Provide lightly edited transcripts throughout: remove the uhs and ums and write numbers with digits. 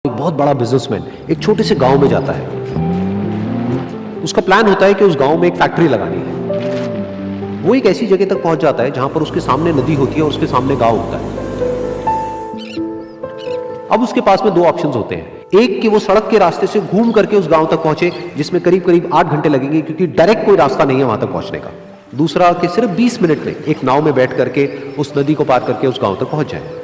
एक बहुत बड़ा बिजनेसमैन एक छोटे से गांव में जाता है। उसका प्लान होता है कि उस गांव में एक फैक्ट्री लगानी है। वो एक ऐसी जगह तक पहुंच जाता है जहां पर उसके सामने नदी होती है और उसके सामने गांव होता है। अब उसके पास में दो ऑप्शंस होते हैं। एक कि वो सड़क के रास्ते से घूम करके उस गांव तक पहुंचे, जिसमें करीब करीब 8 घंटे लगेंगे क्योंकि डायरेक्ट कोई रास्ता नहीं है वहां तक पहुंचने का। दूसरा कि सिर्फ 20 मिनट में एक नाव में बैठ करके उस नदी को पार करके उस गांव तक पहुंच जाए।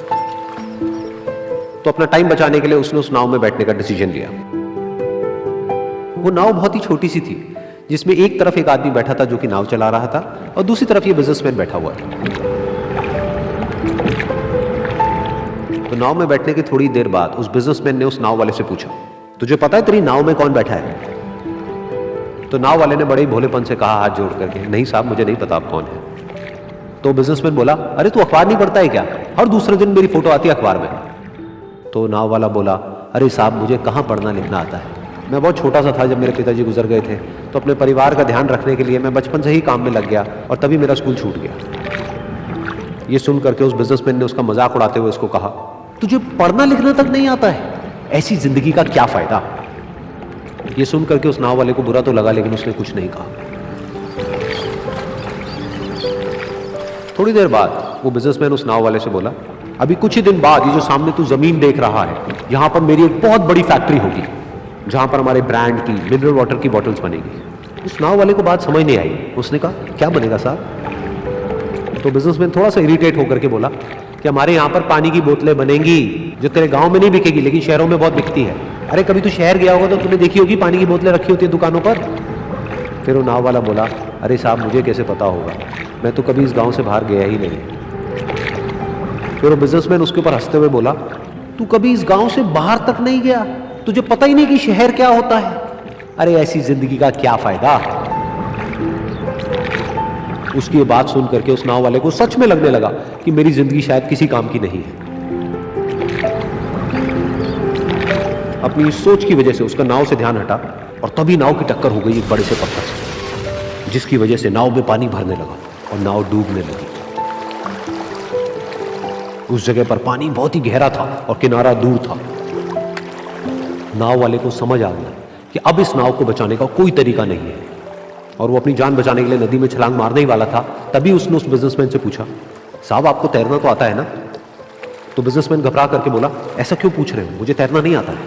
तो अपना टाइम बचाने के लिए उसने उस नाव में बैठने का डिसीजन लिया। वो नाव बहुत ही छोटी सी थी, जिसमें एक तरफ एक आदमी बैठा था जो कि नाव चला रहा था और दूसरी तरफ ये बिजनेसमैन बैठा हुआ था। तो नाव में बैठने की थोड़ी देर बाद उस बिजनेसमैन ने उस नाव वाले से पूछा, तुझे पता है तेरी नाव में कौन बैठा है? तो नाव वाले ने बड़े ही भोलेपन से कहा हाथ जोड़ करके, नहीं साहब मुझे नहीं पता आप कौन है। तो बिजनेसमैन बोला, अरे तू अखबार नहीं पढ़ता है क्या? हर दूसरे दिन मेरी फोटो आती है अखबार में। तो नाव वाला बोला, अरे साहब मुझे कहाँ पढ़ना लिखना आता है, मैं बहुत छोटा सा था जब मेरे पिताजी गुजर गए थे, तो अपने परिवार का ध्यान रखने के लिए मैं बचपन से ही काम में लग गया और तभी मेरा स्कूल छूट गया। ये सुन करके उस बिजनेसमैन ने उसका मजाक उड़ाते हुए उसको कहा, तुझे पढ़ना लिखना तक नहीं आता है, ऐसी जिंदगी का क्या फायदा? ये सुन करके उस नाव वाले को बुरा तो लगा, लेकिन उसने कुछ नहीं कहा। थोड़ी देर बाद वो बिजनेसमैन उस नाव वाले से बोला, अभी कुछ ही दिन बाद ये जो सामने तू जमीन देख रहा है, यहां पर मेरी एक बहुत बड़ी फैक्ट्री होगी जहां पर हमारे ब्रांड की मिनरल वाटर की बॉटल्स बनेगी। उस नाव वाले को बात समझ नहीं आई। उसने कहा, क्या बनेगा साहब? तो बिजनेसमैन थोड़ा सा इरिटेट होकर के बोला कि हमारे यहाँ पर पानी की बोतलें बनेंगी जो तेरे गांव में नहीं बिकेगी लेकिन शहरों में बहुत बिकती है। अरे कभी तू शहर गया होगा तो तुमने देखी होगी पानी की बोतलें रखी होती है दुकानों पर। फिर वो नाव वाला बोला, अरे साहब मुझे कैसे पता होगा, मैं तो कभी इस गाँव से बाहर गया ही नहीं। फिर वो बिजनेसमैन उसके ऊपर हंसते हुए बोला, तू कभी इस गांव से बाहर तक नहीं गया, तुझे पता ही नहीं कि शहर क्या होता है? अरे ऐसी जिंदगी का क्या फायदा? उसकी ये बात सुन करके उस नाव वाले को सच में लगने लगा कि मेरी जिंदगी शायद किसी काम की नहीं है। अपनी सोच की वजह से उसका नाव से ध्यान हटा और तभी नाव की टक्कर हो गई एक बड़े से पत्थर से, जिसकी वजह से नाव में पानी भरने लगा और नाव डूबने लगी। उस जगह पर पानी बहुत ही गहरा था और किनारा दूर था। नाव वाले को समझ आ गया कि अब इस नाव को बचाने का कोई तरीका नहीं है और वो अपनी जान बचाने के लिए नदी में छलांग मारने ही वाला था। तभी उसने उस बिजनेसमैन से पूछा, साहब आपको तैरना तो आता है ना? तो बिजनेसमैन घबरा करके बोला, ऐसा क्यों पूछ रहे हो, मुझे तैरना नहीं आता है।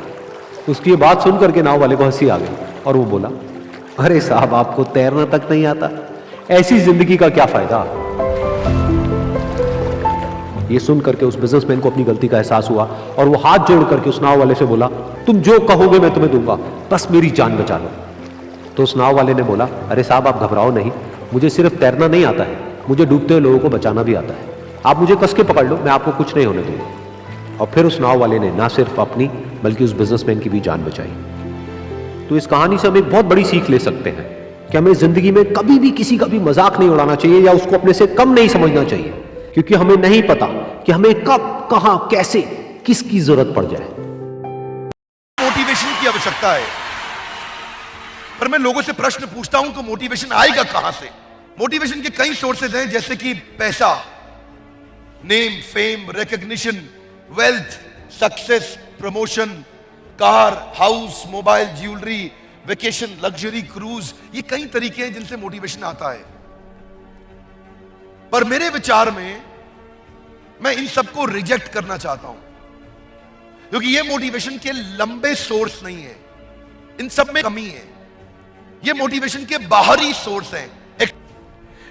उसकी ये बात सुन करके नाव वाले को हंसी आ गई और वो बोला, अरे साहब आपको तैरना तक नहीं आता, ऐसी जिंदगी का क्या फायदा? ये सुन करके उस बिजनेसमैन को अपनी गलती का एहसास हुआ और वो हाथ जोड़ करके उस नाव वाले से बोला, तुम जो कहोगे मैं तुम्हें दूंगा, बस मेरी जान बचा लो। तो उस नाव वाले ने बोला, अरे साहब आप घबराओ नहीं, मुझे सिर्फ तैरना नहीं आता है, मुझे डूबते हुए लोगों को बचाना भी आता है। आप मुझे कस के पकड़ लो, मैं आपको कुछ नहीं होने दूंगा। और फिर उस नाव वाले ने ना सिर्फ अपनी बल्कि उस बिजनेसमैन की भी जान बचाई। तो इस कहानी से हम एक बहुत बड़ी सीख ले सकते हैं कि हमें जिंदगी में कभी भी किसी का भी मजाक नहीं उड़ाना चाहिए या उसको अपने से कम नहीं समझना चाहिए, क्योंकि हमें नहीं पता कि हमें कब कहां कैसे किसकी जरूरत पड़ जाए। मोटिवेशन की आवश्यकता है, पर मैं लोगों से प्रश्न पूछता हूं तो मोटिवेशन आएगा कहां से? मोटिवेशन के कई सोर्सेज हैं, जैसे कि पैसा, name, fame, recognition, wealth, success, promotion, car, house, mobile, jewellery, vacation, luxury, cruise. ये कई तरीके हैं जिनसे मोटिवेशन आता है। पर मेरे विचार में मैं इन सबको रिजेक्ट करना चाहता हूं, क्योंकि ये मोटिवेशन के लंबे सोर्स नहीं है, इन सब में कमी है। ये मोटिवेशन के बाहरी सोर्स हैं।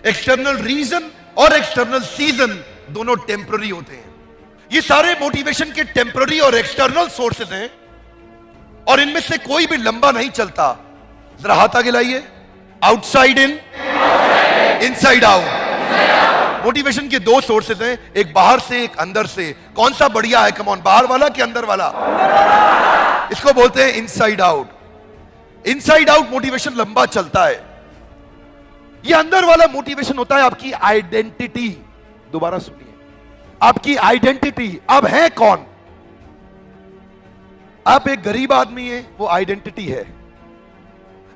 एक्सटर्नल रीजन और एक्सटर्नल सीजन दोनों टेम्पररी होते हैं। ये सारे मोटिवेशन के टेम्पररी और एक्सटर्नल सोर्सेज हैं और इनमें से कोई भी लंबा नहीं चलता। जरा हाथ आगे लाइए, outside in, inside out. Motivation के दो सोर्सेज हैं, एक बाहर से एक अंदर से। कौन सा बढ़िया है? कम ऑन, बाहर वाला कि अंदर वाला? इसको बोलते हैं inside out. Inside out motivation लंबा चलता है। ये अंदर वाला मोटिवेशन होता है आपकी आइडेंटिटी। दोबारा सुनिए, आपकी आइडेंटिटी। अब है कौन? आप एक गरीब आदमी है, वो आइडेंटिटी है।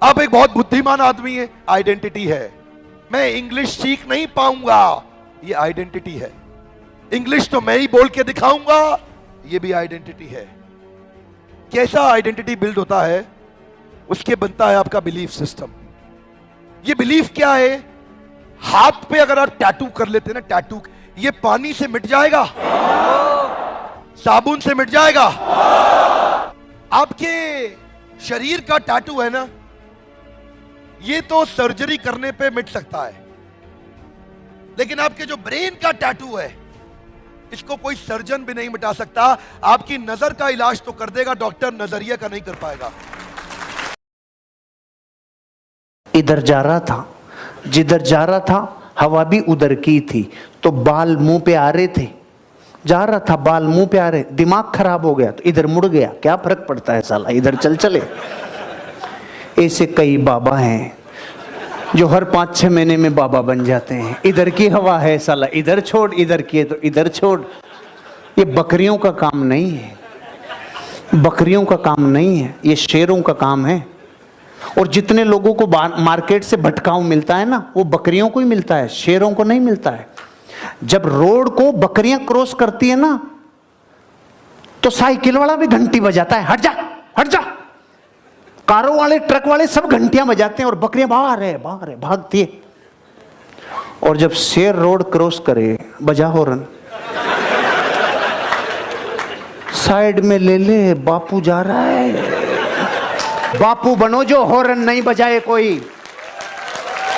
आप एक बहुत बुद्धिमान आदमी है, आइडेंटिटी है। मैं इंग्लिश सीख नहीं पाऊंगा, ये आइडेंटिटी है। इंग्लिश तो मैं ही बोल के दिखाऊंगा, ये भी आइडेंटिटी है। कैसा आइडेंटिटी बिल्ड होता है, उसके बनता है आपका बिलीफ सिस्टम। ये बिलीफ क्या है? हाथ पे अगर आप टैटू कर लेते हैं ना, टैटू, ये पानी से मिट जाएगा, साबुन से मिट जाएगा। आपके शरीर का टैटू है ना, ये तो सर्जरी करने पे मिट सकता है, लेकिन आपके जो ब्रेन का टैटू है, इसको कोई सर्जन भी नहीं मिटा सकता। आपकी नजर का इलाज तो कर देगा डॉक्टर, नजरिया का नहीं कर पाएगा। इधर जा रहा था, जिधर जा रहा था हवा भी उधर की थी, तो बाल मुंह पे आ रहे थे। जा रहा था, बाल मुंह पे आ रहे, दिमाग खराब हो गया तो इधर मुड़ गया। क्या फर्क पड़ता है साला, इधर चल चले। ऐसे कई बाबा हैं जो हर 5-6 महीने में बाबा बन जाते हैं। इधर की हवा है साला इधर छोड़, इधर की है तो इधर छोड़। ये बकरियों का काम नहीं है, बकरियों का काम नहीं है, ये शेरों का काम है। और जितने लोगों को मार्केट से भटकाऊ मिलता है ना, वो बकरियों को ही मिलता है, शेरों को नहीं मिलता है। जब रोड को बकरियां क्रॉस करती है ना, तो साइकिल वाला भी घंटी बजाता है, हट जा हट जा। कारों वाले, ट्रक वाले सब घंटियां बजाते हैं और बकरियां बाहर है भागती है। और जब शेर रोड क्रॉस करे, बजा हॉर्न, साइड में ले ले, बापू जा रहा है। बापू बनो जो हॉर्न नहीं बजाए कोई,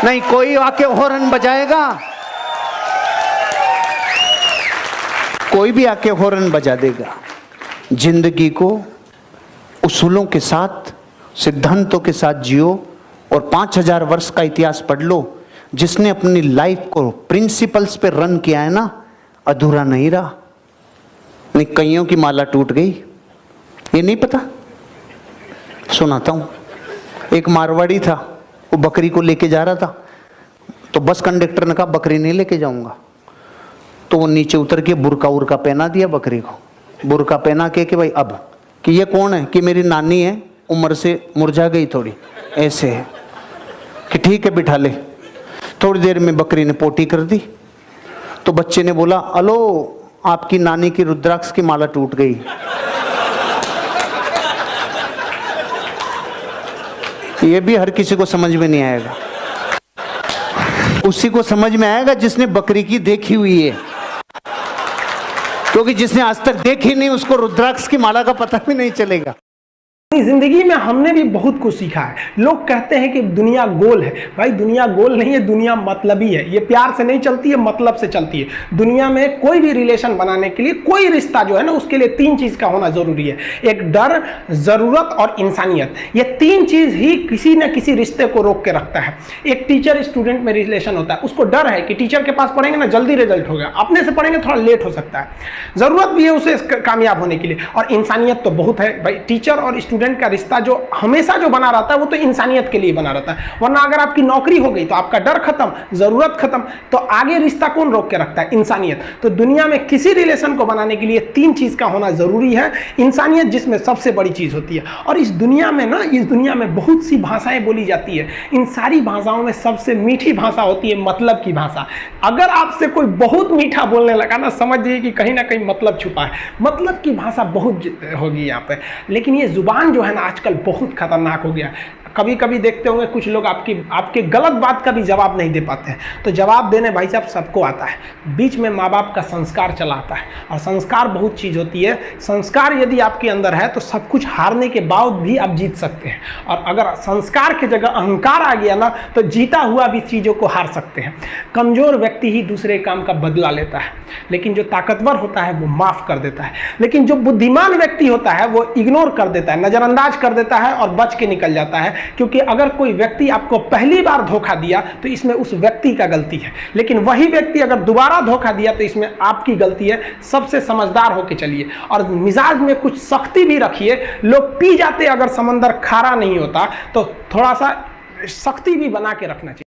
नहीं कोई आके हॉर्न बजाएगा, कोई भी आके हॉर्न बजा देगा। जिंदगी को उसूलों के साथ, सिद्धांतों के साथ जियो और 5000 वर्ष का इतिहास पढ़ लो। जिसने अपनी लाइफ को प्रिंसिपल्स पे रन किया है ना, अधूरा नहीं रहा। नहीं, कईयों की माला टूट गई, ये नहीं पता। सुनाता हूं, एक मारवाड़ी था, वो बकरी को लेके जा रहा था, तो बस कंडक्टर ने कहा बकरी नहीं लेके जाऊंगा। तो वो नीचे उतर के बुरका उरका पहना दिया बकरी को, बुरका पहना के कि भाई अब, कि ये कौन है, कि मेरी नानी है, उम्र से मुरझा गई थोड़ी, ऐसे है, कि ठीक है बिठा ले। थोड़ी देर में बकरी ने पोटी कर दी, तो बच्चे ने बोला अलो आपकी नानी की रुद्राक्ष की माला टूट गई। ये भी हर किसी को समझ में नहीं आएगा, उसी को समझ में आएगा जिसने बकरी की देखी हुई है, क्योंकि जिसने आज तक देखी नहीं उसको रुद्राक्ष की माला का पता भी नहीं चलेगा। जिंदगी में हमने भी बहुत कुछ सीखा है। लोग कहते हैं कि दुनिया गोल है, भाई दुनिया गोल नहीं है, दुनिया मतलबी है। ये प्यार से नहीं चलती है, मतलब से चलती है। दुनिया में कोई भी रिलेशन बनाने के लिए, कोई रिश्ता जो है ना, उसके लिए 3 चीज का होना जरूरी है। एक डर, जरूरत और इंसानियत। ये 3 चीज ही किसी न किसी रिश्ते को रोक के रखता है। एक टीचर स्टूडेंट में रिलेशन होता है, उसको डर है कि टीचर के पास पढ़ेंगे ना जल्दी रिजल्ट होगा, अपने से पढ़ेंगे थोड़ा लेट हो सकता है। जरूरत भी है उसे कामयाब होने के लिए, और इंसानियत तो बहुत है भाई। टीचर और स्टूडेंट का रिश्ता जो हमेशा जो बना रहता है वो तो इंसानियत के लिए बना रहता है। वरना अगर आपकी नौकरी हो गई तो आपका डर खत्म, जरूरत खत्म, तो आगे रिश्ता कौन रोक के रखता है? इंसानियत। तो दुनिया में किसी रिलेशन को बनाने के लिए 3 चीज का होना जरूरी है। इंसानियत जिसमें सबसे बड़ी चीज होती है। और इस दुनिया में ना, इस दुनिया में बहुत सी भाषाएं बोली जाती है। इन सारी भाषाओं में सबसे मीठी भाषा होती है मतलब की भाषा। अगर आपसे कोई बहुत मीठा बोलने लगा ना, समझिए कि कहीं ना कहीं मतलब छुपा है। मतलब की भाषा बहुत होगी यहाँ पे। लेकिन ये जुबान जो है ना, आजकल बहुत खतरनाक हो गया। कभी कभी देखते होंगे कुछ लोग आपके गलत बात का भी जवाब नहीं दे पाते हैं। तो जवाब देने भाई साहब सबको आता है, बीच में माँ बाप का संस्कार चला आता है। और संस्कार बहुत चीज़ होती है। संस्कार यदि आपके अंदर है तो सब कुछ हारने के बाद भी आप जीत सकते हैं। और अगर संस्कार की जगह अहंकार आ गया ना, तो जीता हुआ भी चीज़ों को हार सकते हैं। कमज़ोर व्यक्ति ही दूसरे काम का बदला लेता है, लेकिन जो ताकतवर होता है वो माफ़ कर देता है। लेकिन जो बुद्धिमान व्यक्ति होता है वो इग्नोर कर देता है, नज़रअंदाज कर देता है और बच के निकल जाता है। क्योंकि अगर कोई व्यक्ति आपको पहली बार धोखा दिया तो इसमें उस व्यक्ति का गलती है, लेकिन वही व्यक्ति अगर दोबारा धोखा दिया तो इसमें आपकी गलती है। सबसे समझदार होके चलिए और मिजाज में कुछ सख्ती भी रखिए। लोग पी जाते, अगर समंदर खारा नहीं होता तो थोड़ा सा सख्ती भी बना के रखना चाहिए।